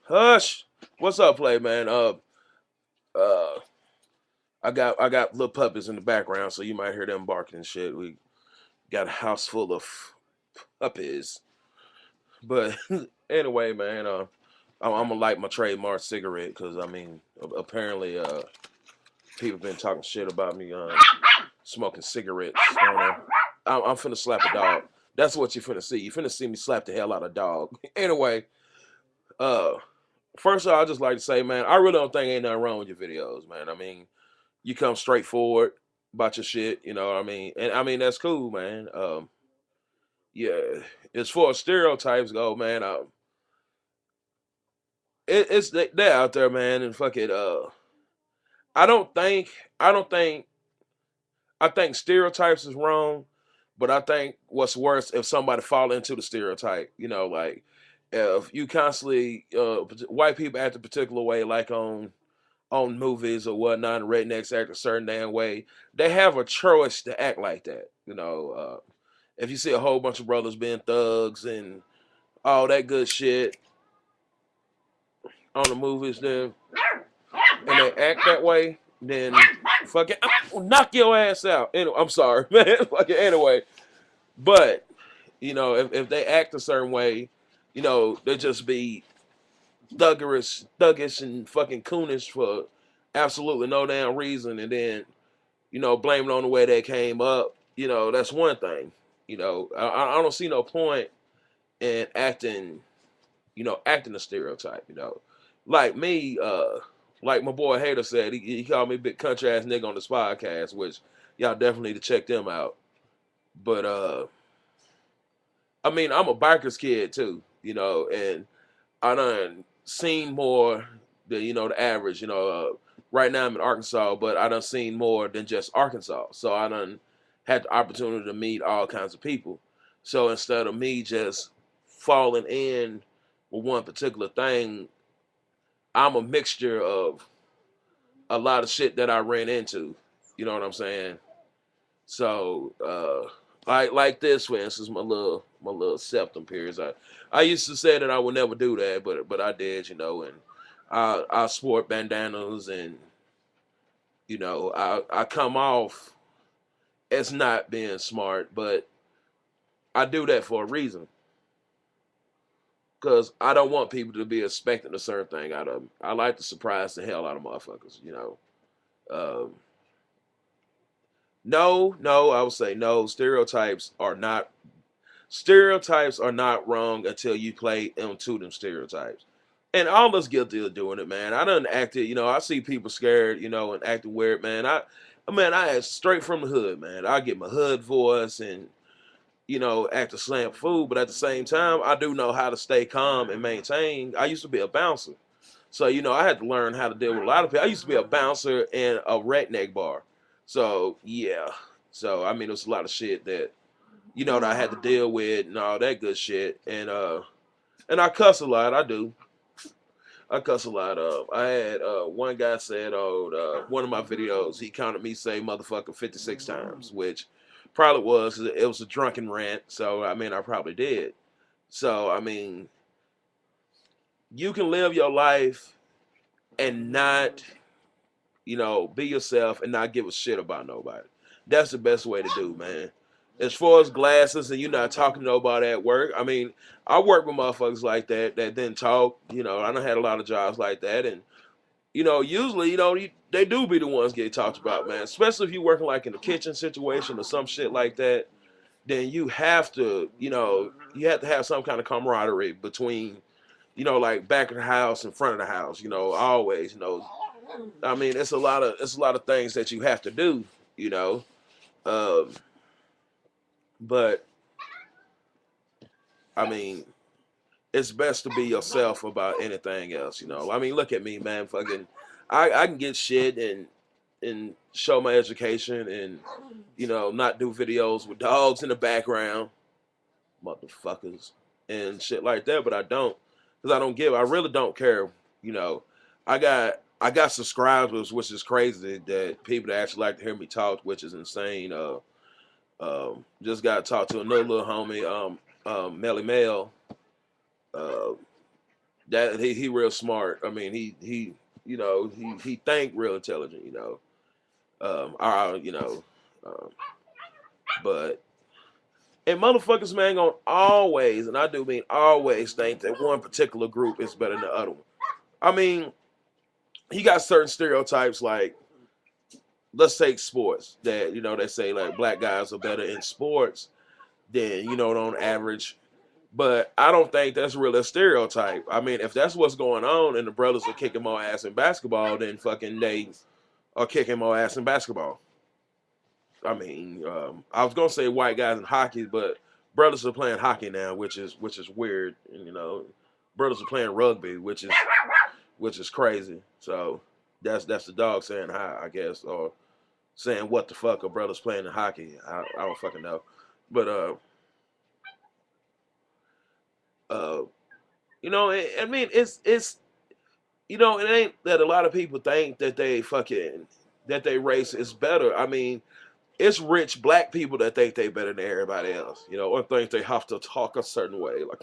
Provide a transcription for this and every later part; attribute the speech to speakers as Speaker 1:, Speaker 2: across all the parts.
Speaker 1: Hush. What's up, play man? Uh, I got little puppies in the background, so you might hear them barking and shit. We got a house full of puppies. But anyway, man, I'm gonna light my trademark cigarette because I mean, apparently, people been talking shit about me smoking cigarettes. I'm finna slap a dog. That's what you finna see. You finna see me slap the hell out of a dog. Anyway, uh, first of all, I just like to say, man, I really don't think ain't nothing wrong with your videos, man. I mean, you come straightforward about your shit, you know what I mean? And I mean that's cool, man. Yeah. As far as stereotypes go, man, it's they're out there, man, and fuck it. I don't think I don't think I think stereotypes is wrong, but I think what's worse if somebody fall into the stereotype. You know, like if you constantly white people act a particular way, like on movies or whatnot, and rednecks act a certain damn way, they have a choice to act like that. You know, if you see a whole bunch of brothers being thugs and all that good shit on the movies, then and they act that way, then fucking knock your ass out. Anyway, I'm sorry, man. Fucking anyway, but you know, if they act a certain way, you know, they just be thuggish, and fucking coonish for absolutely no damn reason, and then you know, blame it on the way they came up. You know, that's one thing. You know, I don't see no point in acting, you know, acting a stereotype. You know, like me, like my boy Hater said, he called me big country ass nigga on this podcast, which y'all definitely need to check them out. But I mean, I'm a biker's kid too, you know, and I done seen more than you know the average. You know, right now I'm in Arkansas, but I done seen more than just Arkansas. So I done had the opportunity to meet all kinds of people. So instead of me just falling in with one particular thing, I'm a mixture of a lot of shit that I ran into. You know what I'm saying? So like this, for instance, my little septum periods. I used to say that I would never do that, but I did, you know, and I sport bandanas, and you know I come off as not being smart, but I do that for a reason because I don't want people to be expecting a certain thing out of me. I like to surprise the hell out of motherfuckers, you know. Um, no, no, I would say no. Stereotypes are not wrong until you play into them stereotypes. And all of us guilty of doing it, man. I done acted, you know, I see people scared, you know, and acting weird, man. I act straight from the hood, man. I get my hood voice and, you know, act a slam fool, but at the same time, I do know how to stay calm and maintain. I used to be a bouncer. So, you know, I had to learn how to deal with a lot of people. I used to be a bouncer in a redneck bar. So, yeah. So, I mean, there's a lot of shit that you know, that I had to deal with and all that good shit. And I cuss a lot. I do. I cuss a lot. I had one guy said on one of my videos he counted me say motherfucker 56 times, which probably was it was a drunken rant. So I mean, I probably did. So I mean, you can live your life and not, you know, be yourself and not give a shit about nobody. That's the best way to do, man. As far as glasses and you're not talking to nobody at work, I mean, I work with motherfuckers like that that didn't talk. You know, I done had a lot of jobs like that, and you know, usually, you know, they do be the ones get talked about, man. Especially if you're working like in a kitchen situation or some shit like that. Then you have to, you know, you have to have some kind of camaraderie between, you know, like back of the house and front of the house. You know, always, you know, I mean, it's a lot of things that you have to do, you know. Um, but I mean, it's best to be yourself about anything else, you know. I mean, look at me, man. Fucking, I can get shit and show my education and you know not do videos with dogs in the background, motherfuckers, and shit like that. But I don't, because I don't give. I really don't care. You know, I got subscribers, which is crazy that people that actually like to hear me talk, which is insane. Just got to talk to another little homie, Melly Mel. Uh, That he real smart. I mean, he you know he think real intelligent. You know, you know, um, but and motherfuckers, man, gonna always, and I do mean always, think that one particular group is better than the other one. I mean, he got certain stereotypes, like let's take sports, that you know they say like black guys are better in sports than you know on average. But I don't think that's really a stereotype. I mean, if that's what's going on and the brothers are kicking more ass in basketball, then fucking they are kicking more ass in basketball. I mean, I was gonna say white guys in hockey, but brothers are playing hockey now, which is weird. And, you know, brothers are playing rugby, which is crazy. So that's the dog saying hi, I guess, or saying what the fuck are brothers playing in hockey. I don't fucking know, but uh, you know, I mean, it's you know, it ain't that a lot of people think that they race is better. I mean, it's rich black people that think they better than everybody else, you know, or think they have to talk a certain way. Like,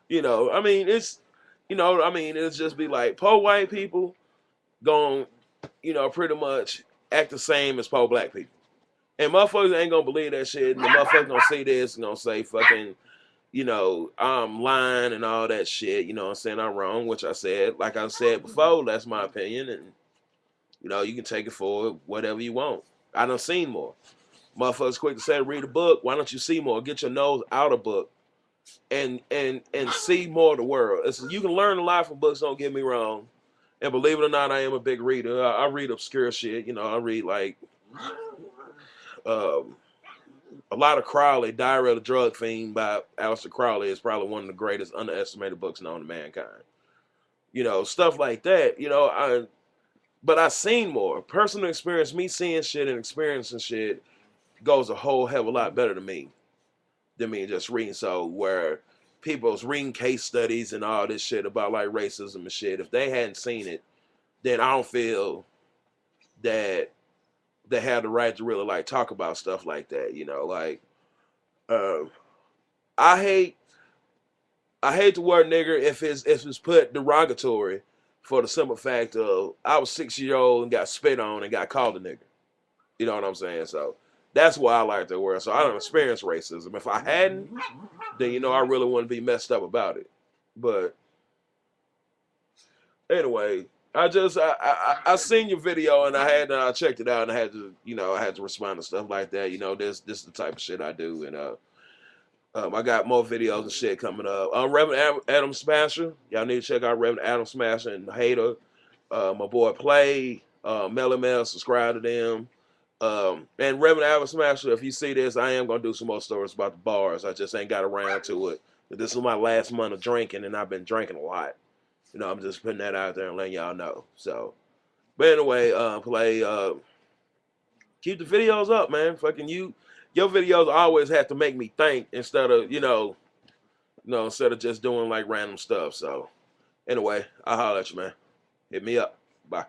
Speaker 1: you know, I mean, I mean, it's just be like, poor white people going, you know, pretty much act the same as poor black people. And motherfuckers ain't gonna believe that shit. And the motherfuckers gonna see this and gonna say fucking, you know, I'm lying and all that shit. You know what I'm saying? I'm wrong, which I said. Like I said before, that's my opinion. And, you know, you can take it for whatever you want. I done seen more. Motherfuckers quick to say, read a book. Why don't you see more? Get your nose out of book and see more of the world. You can learn a lot from books, don't get me wrong. And believe it or not, I am a big reader. I read obscure shit. You know, I read like um, a lot of Crowley. Diary of the Drug Fiend by Aleister Crowley is probably one of the greatest underestimated books known to mankind. You know, stuff like that. You know, but I seen more. Personal experience, me seeing shit and experiencing shit goes a whole hell of a lot better than me just reading. So where people's reading case studies and all this shit about like racism and shit, if they hadn't seen it, then I don't feel that they have the right to really like talk about stuff like that. You know, like uh, I hate I hate the word nigger if it's put derogatory for the simple fact of I was 6 years old and got spit on and got called a nigger. You know what I'm saying? So that's why I like the word. So I don't experience racism. If I hadn't, then you know I really wouldn't be messed up about it. But anyway, I seen your video and I checked it out and I had to respond to stuff like that. You know, this is the type of shit I do, and I got more videos and shit coming up. Reverend Adam Smasher, y'all need to check out Reverend Adam Smasher and Hater. My boy Play, Melly Mel, subscribe to them. And Reverend Adam Smasher, if you see this, I am gonna do some more stories about the bars. I just ain't got around to it. But this is my last month of drinking, and I've been drinking a lot. You know, I'm just putting that out there and letting y'all know. So, but anyway, Play, keep the videos up, man. Fucking your videos always have to make me think instead of instead of just doing like random stuff. So anyway, I'll holler at you, man. Hit me up. Bye.